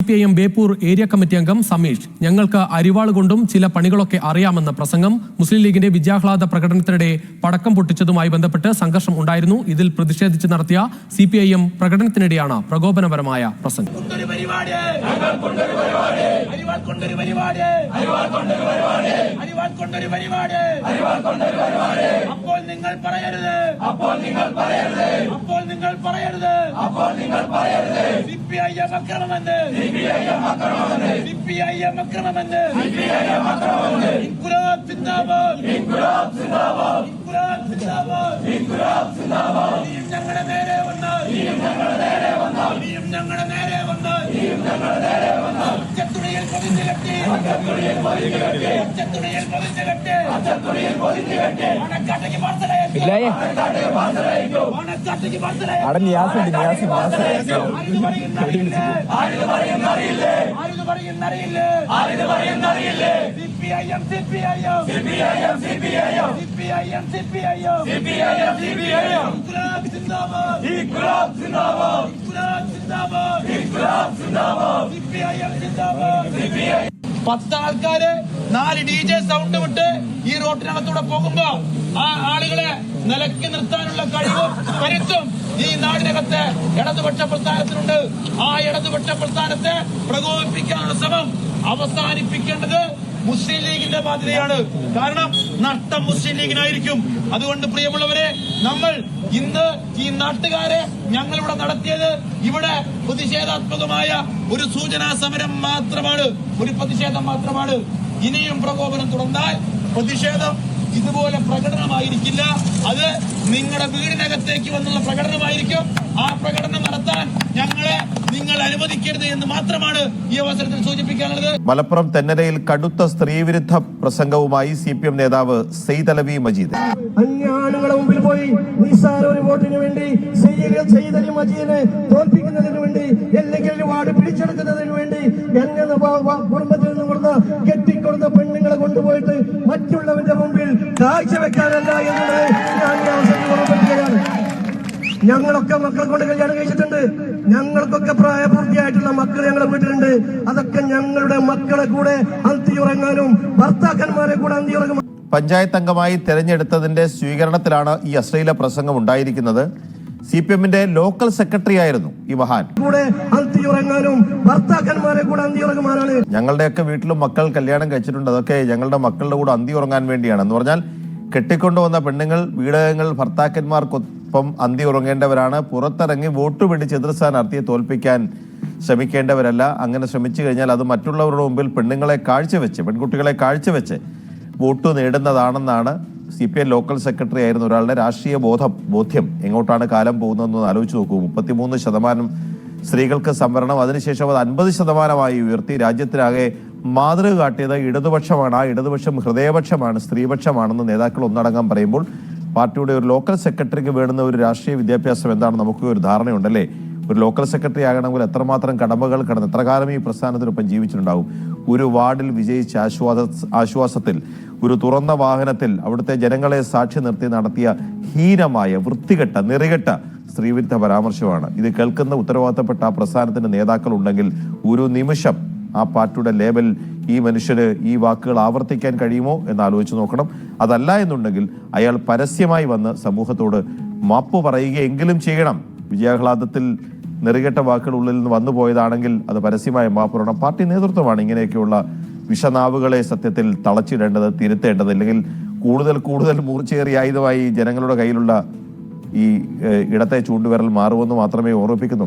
CPIM Beypore area committee അംഗം സമീഷ് ഞങ്ങൾക്ക് അരിവാൾ കൊണ്ടും ചില പണികളൊക്കെ അറിയാമെന്ന പ്രസംഗം മുസ്ലിം ലീഗിന്റെ വിദ്യാഹ്ലാദ പ്രകടനത്തിനിടെ പടക്കം പൊട്ടിച്ചതുമായി ബന്ധപ്പെട്ട് സംഘർഷം ഉണ്ടായിരുന്നു. ഇതിൽ പ്രതിഷേധിച്ച് നടത്തിയ CPIM പ്രകടനത്തിനിടെയാണ് പ്രകോപനപരമായ പ്രസംഗം. പത്താൾക്കാര് 4 DJ സൗണ്ട് വിട്ട് ഈ റോഡിനകത്തൂടെ പോകുമ്പോ ആ ആളുകളെ നിലക്കി നിർത്താനുള്ള കഴിവും കരുത്തും ഈ നാടിനകത്ത് ഇടതുപക്ഷ പ്രസ്ഥാനത്തിനുണ്ട്. ആ ഇടതുപക്ഷ പ്രസ്ഥാനത്തെ പ്രകോപിപ്പിക്കാനുള്ള ശ്രമം അവസാനിപ്പിക്കേണ്ടത് മുസ്ലിം ലീഗിന്റെ ബാധ്യതയാണ്. കാരണം നഷ്ടം മുസ്ലിം ലീഗിനായിരിക്കും. അതുകൊണ്ട് പ്രിയമുള്ളവരെ, നമ്മൾ ഇന്ന് ഈ നാട്ടുകാരെ ഞങ്ങളിവിടെ നടത്തിയത് ഇവിടെ പ്രതിഷേധാത്മകമായ ഒരു സൂചനാ സമരം മാത്രമാണ്, ഒരു പ്രതിഷേധം മാത്രമാണ്. ഇനിയും പ്രകോപനം തുടർന്നാൽ പ്രതിഷേധം ഇതുപോലെ പ്രകടനമായിരിക്കില്ല, അത് നിങ്ങളുടെ വീടിനകത്തേക്ക് വന്നുള്ള പ്രകടനമായിരിക്കും. ആ പ്രകടനം നടത്താൻ നിങ്ങൾ അനുവദിക്കരുത് എന്ന് മാത്രമാണ് ഈ അവസരത്തിൽ സൂചിപ്പിക്കാനുള്ളത്. മലപ്പുറം തെന്നരയിൽ കടുത്ത സ്ത്രീവിരുദ്ധ പ്രസംഗവുമായി CPM നേതാവ് സെയ്ദ് അലവി മജീദ്. അന്യാനുകളുടെ മുമ്പിൽ പോയി നിസ്സാര ഒരു വോട്ടിന് വേണ്ടി സെയ്ദ് അലി മജീദിനെ തോൽപ്പിക്കുന്നതിന് വേണ്ടി, അല്ലെങ്കിൽ വാർഡ് പിടിച്ചെടുക്കുന്നതിന് വേണ്ടി എങ്ങനെ കുടുംബത്തിൽ നിന്ന് കൊടുത്ത കെട്ടിക്കൊടുത്ത പെണ്ണുങ്ങളെ കൊണ്ടുപോയിട്ട് മറ്റുള്ളവരുടെ മുമ്പിൽ കാഴ്ചവെക്കാനല്ല എന്നത് ഞാൻ ഈ അവസരത്തിൽ ഓർമ്മിപ്പിക്കുകയാണ്. ഞങ്ങളൊക്കെ മക്കളെ കൊണ്ട് കല്യാണം കഴിച്ചിട്ടുണ്ട്. ഞങ്ങൾക്കൊക്കെ പ്രായപൂർത്തിയായിട്ടുള്ള മക്കൾ ഞങ്ങളെ വീട്ടിലുണ്ട്. അതൊക്കെ ഞങ്ങളുടെ മക്കളെ കൂടെ അന്തിയുറങ്ങാനും ഭർത്താക്കന്മാരെ കൂടെ അന്തിയുറങ്ങും. പഞ്ചായത്ത് അംഗമായി തെരഞ്ഞെടുത്തതിന്റെ സ്വീകരണത്തിലാണ് ഈ അശ്ലീല പ്രസംഗം ഉണ്ടായിരിക്കുന്നത്. CPMന്റെ ലോക്കൽ സെക്രട്ടറി ആയിരുന്നു ഈ മഹാൻ. കൂടെ അന്തിയുറങ്ങാനും ഭർത്താക്കന്മാരെ കൂടെ അന്തിയുറങ്ങുമാനാണ്. ഞങ്ങളുടെയൊക്കെ വീട്ടിലും മക്കൾ കല്യാണം കഴിച്ചിട്ടുണ്ട്. അതൊക്കെ ഞങ്ങളുടെ മക്കളുടെ കൂടെ അന്തിയുറങ്ങാൻ വേണ്ടിയാണ് എന്ന് പറഞ്ഞാൽ, കെട്ടിക്കൊണ്ടുവന്ന പെണ്ണുങ്ങൾ വീടകങ്ങൾ ഭർത്താക്കന്മാർക്കൊപ്പം അന്തി ഉറങ്ങേണ്ടവരാണ്. പുറത്തിറങ്ങി വോട്ട് പിടിച്ച് എതിർ സ്ഥാനാർത്ഥിയെ തോൽപ്പിക്കാൻ ശ്രമിക്കേണ്ടവരല്ല. അങ്ങനെ ശ്രമിച്ചു കഴിഞ്ഞാൽ അത് മറ്റുള്ളവരുടെ മുമ്പിൽ പെൺകുട്ടികളെ കാഴ്ചവെച്ച് വോട്ട് നേടുന്നതാണെന്നാണ് CPM ലോക്കൽ സെക്രട്ടറി ആയിരുന്ന ഒരാളുടെ രാഷ്ട്രീയ ബോധ്യം. എങ്ങോട്ടാണ് കാലം പോകുന്നതെന്ന് ആലോചിച്ച് നോക്കൂ. 33% സ്ത്രീകൾക്ക് സംവരണം, അതിനുശേഷം അത് 50% ഉയർത്തി രാജ്യത്തിനാകെ മാതൃക കാട്ടിയത് ഇടതുപക്ഷമാണ്. ആ ഇടതുപക്ഷം ഹൃദയപക്ഷമാണ്, സ്ത്രീപക്ഷമാണെന്ന് നേതാക്കൾ ഒന്നടങ്കം പറയുമ്പോൾ പാർട്ടിയുടെ ഒരു ലോക്കൽ സെക്രട്ടറിക്ക് വേണ്ടുന്ന ഒരു രാഷ്ട്രീയ വിദ്യാഭ്യാസം എന്താണെന്ന് നമുക്ക് ഒരു ധാരണയുണ്ടല്ലേ. ഒരു ലോക്കൽ സെക്രട്ടറി ആകണമെങ്കിൽ എത്രമാത്രം കടമകൾ കടന്ന് എത്ര കാലം ഈ പ്രസ്ഥാനത്തിനൊപ്പം ജീവിച്ചിട്ടുണ്ടാവും. ഒരു വാർഡിൽ വിജയിച്ച ആശ്വാസത്തിൽ ഒരു തുറന്ന വാഹനത്തിൽ അവിടുത്തെ ജനങ്ങളെ സാക്ഷി നിർത്തി നടത്തിയ ഹീനമായ വൃത്തികെട്ട നെറികെട്ട സ്ത്രീവിരുദ്ധ പരാമർശമാണ്. ഇത് കേൾക്കുന്ന ഉത്തരവാദിത്തപ്പെട്ട ആ പ്രസ്ഥാനത്തിന്റെ നേതാക്കൾ ഉണ്ടെങ്കിൽ ഒരു നിമിഷം ആ പാർട്ടിയുടെ ലേബൽ ഈ മനുഷ്യന് ഈ വാക്കുകൾ ആവർത്തിക്കാൻ കഴിയുമോ എന്ന് ആലോചിച്ച് നോക്കണം. അതല്ല എന്നുണ്ടെങ്കിൽ അയാൾ പരസ്യമായി വന്ന് സമൂഹത്തോട് മാപ്പ് പറയുകയെങ്കിലും ചെയ്യണം. വിജയാഹ്ലാദത്തിൽ നെറുകെട്ട വാക്കുകൾ ഉള്ളിൽ നിന്ന് വന്നു പോയതാണെങ്കിൽ അത് പരസ്യമായ മാപ്പ് പറയണം. പാർട്ടി നേതൃത്വമാണ് ഇങ്ങനെയൊക്കെയുള്ള വിഷനാവുകളെ സത്യത്തിൽ തളച്ചിടേണ്ടത്, തിരുത്തേണ്ടത്. അല്ലെങ്കിൽ കൂടുതൽ മൂർച്ചയേറിയ ആയുധമായി ജനങ്ങളുടെ കയ്യിലുള്ള ഈ ഇടത്തെ ചൂണ്ടുവിരൽ മാറുമെന്ന് മാത്രമേ ഓർമ്മിപ്പിക്കുന്നുള്ളൂ.